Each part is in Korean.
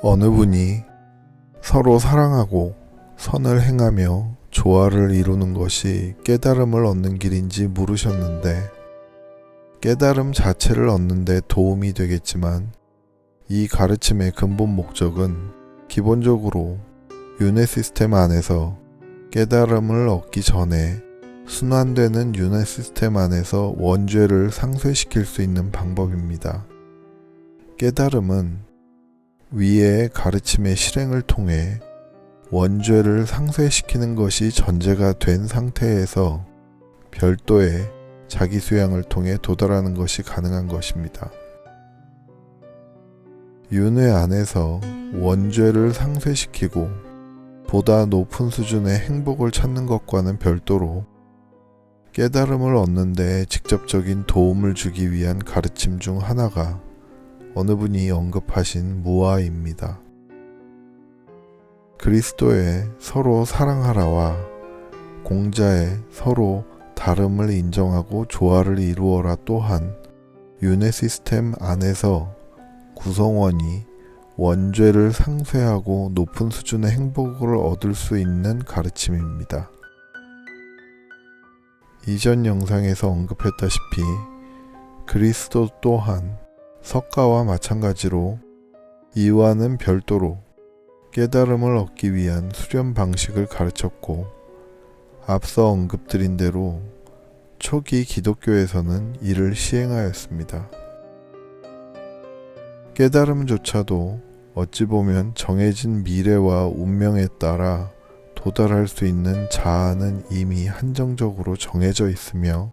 어느 분이 서로 사랑하고 선을 행하며 조화를 이루는 것이 깨달음을 얻는 길인지 물으셨는데, 깨달음 자체를 얻는 데 도움이 되겠지만 이 가르침의 근본 목적은 기본적으로 윤회 시스템 안에서 깨달음을 얻기 전에 순환되는 윤회 시스템 안에서 원죄를 상쇄시킬 수 있는 방법입니다. 깨달음은 위의 가르침의 실행을 통해 원죄를 상쇄시키는 것이 전제가 된 상태에서 별도의 자기 수양을 통해 도달하는 것이 가능한 것입니다. 윤회 안에서 원죄를 상쇄시키고 보다 높은 수준의 행복을 찾는 것과는 별도로 깨달음을 얻는 데 직접적인 도움을 주기 위한 가르침 중 하나가 어느 분이 언급하신 무아입니다. 그리스도의 서로 사랑하라와 공자의 서로 다름을 인정하고 조화를 이루어라 또한 윤회 시스템 안에서 구성원이 원죄를 상쇄하고 높은 수준의 행복을 얻을 수 있는 가르침입니다. 이전 영상에서 언급했다시피 그리스도 또한 석가와 마찬가지로 이와는 별도로 깨달음을 얻기 위한 수련 방식을 가르쳤고, 앞서 언급드린 대로 초기 기독교에서는 이를 시행하였습니다. 깨달음조차도 어찌 보면 정해진 미래와 운명에 따라 도달할 수 있는 자아는 이미 한정적으로 정해져 있으며,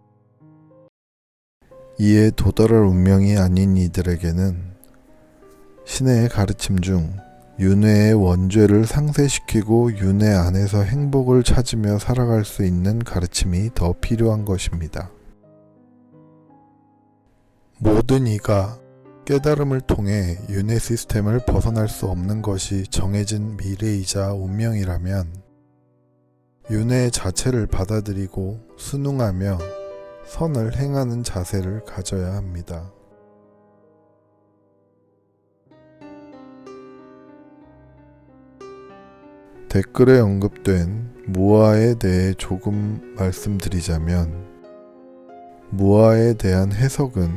이에 도달할 운명이 아닌 이들에게는 신의 가르침 중 윤회의 원죄를 상쇄시키고 윤회 안에서 행복을 찾으며 살아갈 수 있는 가르침이 더 필요한 것입니다. 모든 이가 깨달음을 통해 윤회 시스템을 벗어날 수 없는 것이 정해진 미래이자 운명이라면 윤회 자체를 받아들이고 순응하며 선을 행하는 자세를 가져야 합니다. 댓글에 언급된 무아에 대해 조금 말씀드리자면, 무아에 대한 해석은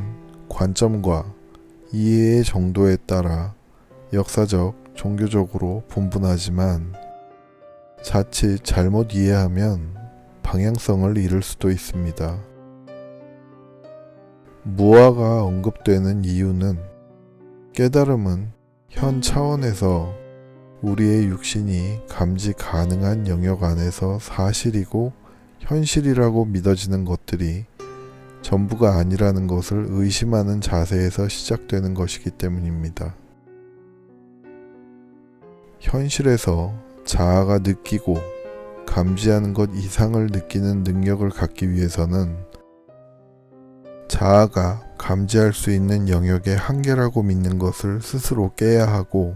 관점과 이해의 정도에 따라 역사적, 종교적으로 분분하지만 자칫 잘못 이해하면 방향성을 잃을 수도 있습니다. 무아가 언급되는 이유는 깨달음은 현 차원에서 우리의 육신이 감지 가능한 영역 안에서 사실이고 현실이라고 믿어지는 것들이 전부가 아니라는 것을 의심하는 자세에서 시작되는 것이기 때문입니다. 현실에서 자아가 느끼고 감지하는 것 이상을 느끼는 능력을 갖기 위해서는 자아가 감지할 수 있는 영역의 한계라고 믿는 것을 스스로 깨야 하고,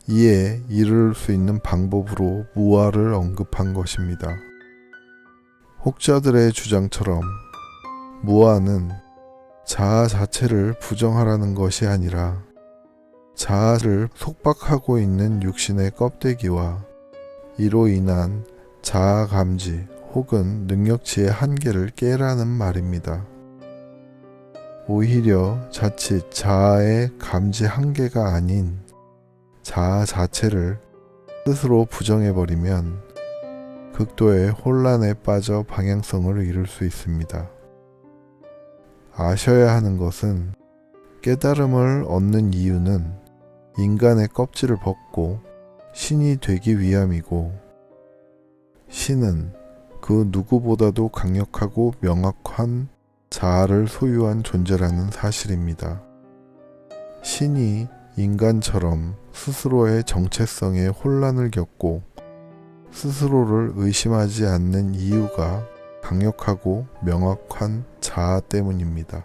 이에 이를 수 있는 방법으로 무아를 언급한 것입니다. 혹자들의 주장처럼 무아는 자아 자체를 부정하라는 것이 아니라 자아를 속박하고 있는 육신의 껍데기와 이로 인한 자아 감지 혹은 능력치의 한계를 깨라는 말입니다. 오히려 자칫 자아의 감지 한계가 아닌 자아 자체를 스스로 부정해버리면 극도의 혼란에 빠져 방향성을 잃을 수 있습니다. 아셔야 하는 것은 깨달음을 얻는 이유는 인간의 껍질을 벗고 신이 되기 위함이고, 신은 그 누구보다도 강력하고 명확한 자아를 소유한 존재라는 사실입니다. 신이 인간처럼 스스로의 정체성에 혼란을 겪고 스스로를 의심하지 않는 이유가 강력하고 명확한 자아 때문입니다.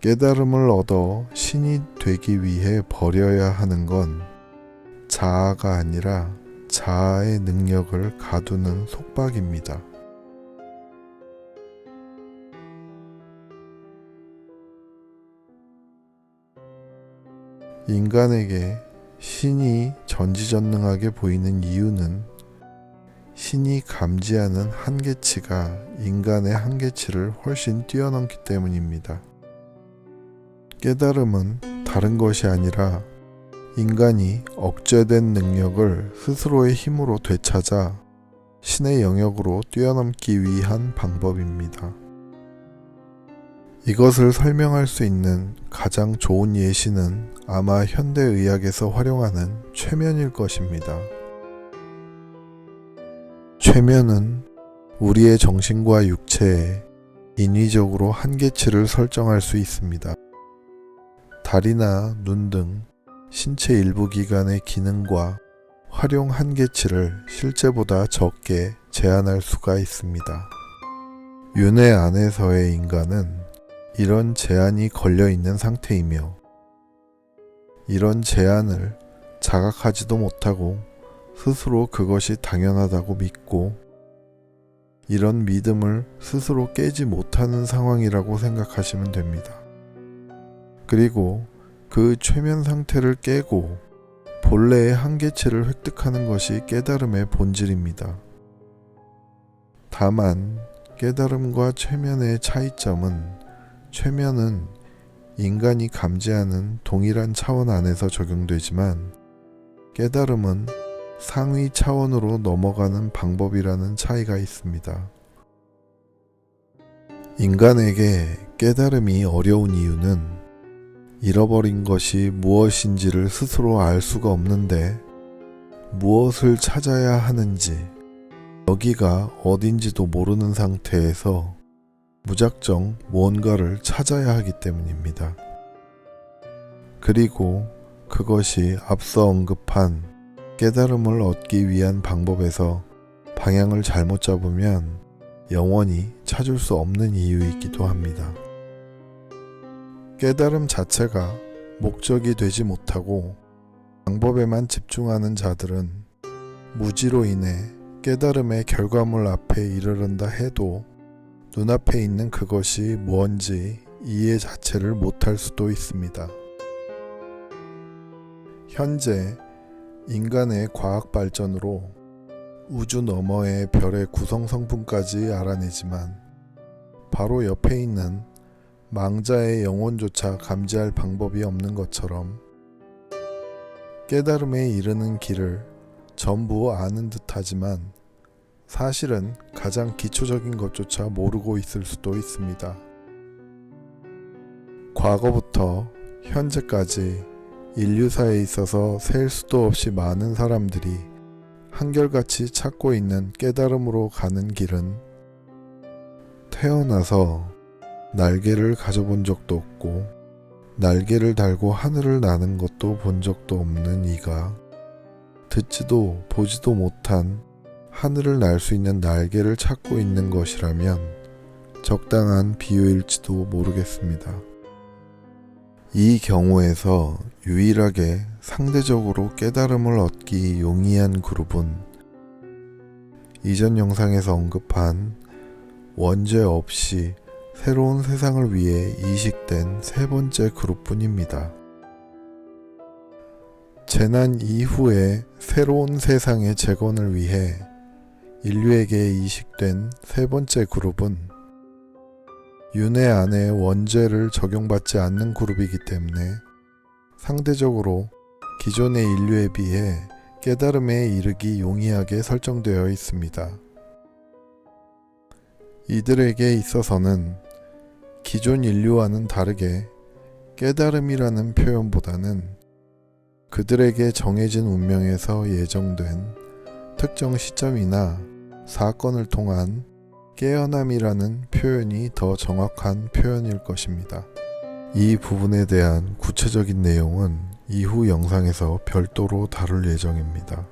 깨달음을 얻어 신이 되기 위해 버려야 하는 건 자아가 아니라 자아의 능력을 가두는 속박입니다. 인간에게 신이 전지전능하게 보이는 이유는 신이 감지하는 한계치가 인간의 한계치를 훨씬 뛰어넘기 때문입니다. 깨달음은 다른 것이 아니라 인간이 억제된 능력을 스스로의 힘으로 되찾아 신의 영역으로 뛰어넘기 위한 방법입니다. 이것을 설명할 수 있는 가장 좋은 예시는 아마 현대의학에서 활용하는 최면일 것입니다. 최면은 우리의 정신과 육체에 인위적으로 한계치를 설정할 수 있습니다. 다리나 눈 등 신체 일부 기관의 기능과 활용 한계치를 실제보다 적게 제한할 수가 있습니다. 윤회 안에서의 인간은 이런 제한이 걸려 있는 상태이며 이런 제한을 자각하지도 못하고 스스로 그것이 당연하다고 믿고 이런 믿음을 스스로 깨지 못하는 상황이라고 생각하시면 됩니다. 그리고 그 최면 상태를 깨고 본래의 한계치를 획득하는 것이 깨달음의 본질입니다. 다만 깨달음과 최면의 차이점은 최면은 인간이 감지하는 동일한 차원 안에서 적용되지만 깨달음은 상위 차원으로 넘어가는 방법이라는 차이가 있습니다. 인간에게 깨달음이 어려운 이유는 잃어버린 것이 무엇인지를 스스로 알 수가 없는데 무엇을 찾아야 하는지 여기가 어딘지도 모르는 상태에서 무작정 무언가를 찾아야 하기 때문입니다. 그리고 그것이 앞서 언급한 깨달음을 얻기 위한 방법에서 방향을 잘못 잡으면 영원히 찾을 수 없는 이유이기도 합니다. 깨달음 자체가 목적이 되지 못하고 방법에만 집중하는 자들은 무지로 인해 깨달음의 결과물 앞에 이르른다 해도 눈앞에 있는 그것이 무언지 이해 자체를 못할 수도 있습니다. 현재 인간의 과학 발전으로 우주 너머의 별의 구성 성분까지 알아내지만 바로 옆에 있는 망자의 영혼조차 감지할 방법이 없는 것처럼 깨달음에 이르는 길을 전부 아는 듯하지만 사실은 가장 기초적인 것조차 모르고 있을 수도 있습니다. 과거부터 현재까지 인류사에 있어서 셀 수도 없이 많은 사람들이 한결같이 찾고 있는 깨달음으로 가는 길은 태어나서 날개를 가져본 적도 없고 날개를 달고 하늘을 나는 것도 본 적도 없는 이가 듣지도 보지도 못한 하늘을 날 수 있는 날개를 찾고 있는 것이라면 적당한 비유일지도 모르겠습니다. 이 경우에서 유일하게 상대적으로 깨달음을 얻기 용이한 그룹은 이전 영상에서 언급한 원죄 없이 새로운 세상을 위해 이식된 세 번째 그룹뿐입니다. 재난 이후의 새로운 세상의 재건을 위해 인류에게 이식된 세 번째 그룹은 윤회 안에 원죄를 적용받지 않는 그룹이기 때문에 상대적으로 기존의 인류에 비해 깨달음에 이르기 용이하게 설정되어 있습니다. 이들에게 있어서는 기존 인류와는 다르게 깨달음이라는 표현보다는 그들에게 정해진 운명에서 예정된 특정 시점이나 사건을 통한 깨어남이라는 표현이 더 정확한 표현일 것입니다. 이 부분에 대한 구체적인 내용은 이후 영상에서 별도로 다룰 예정입니다.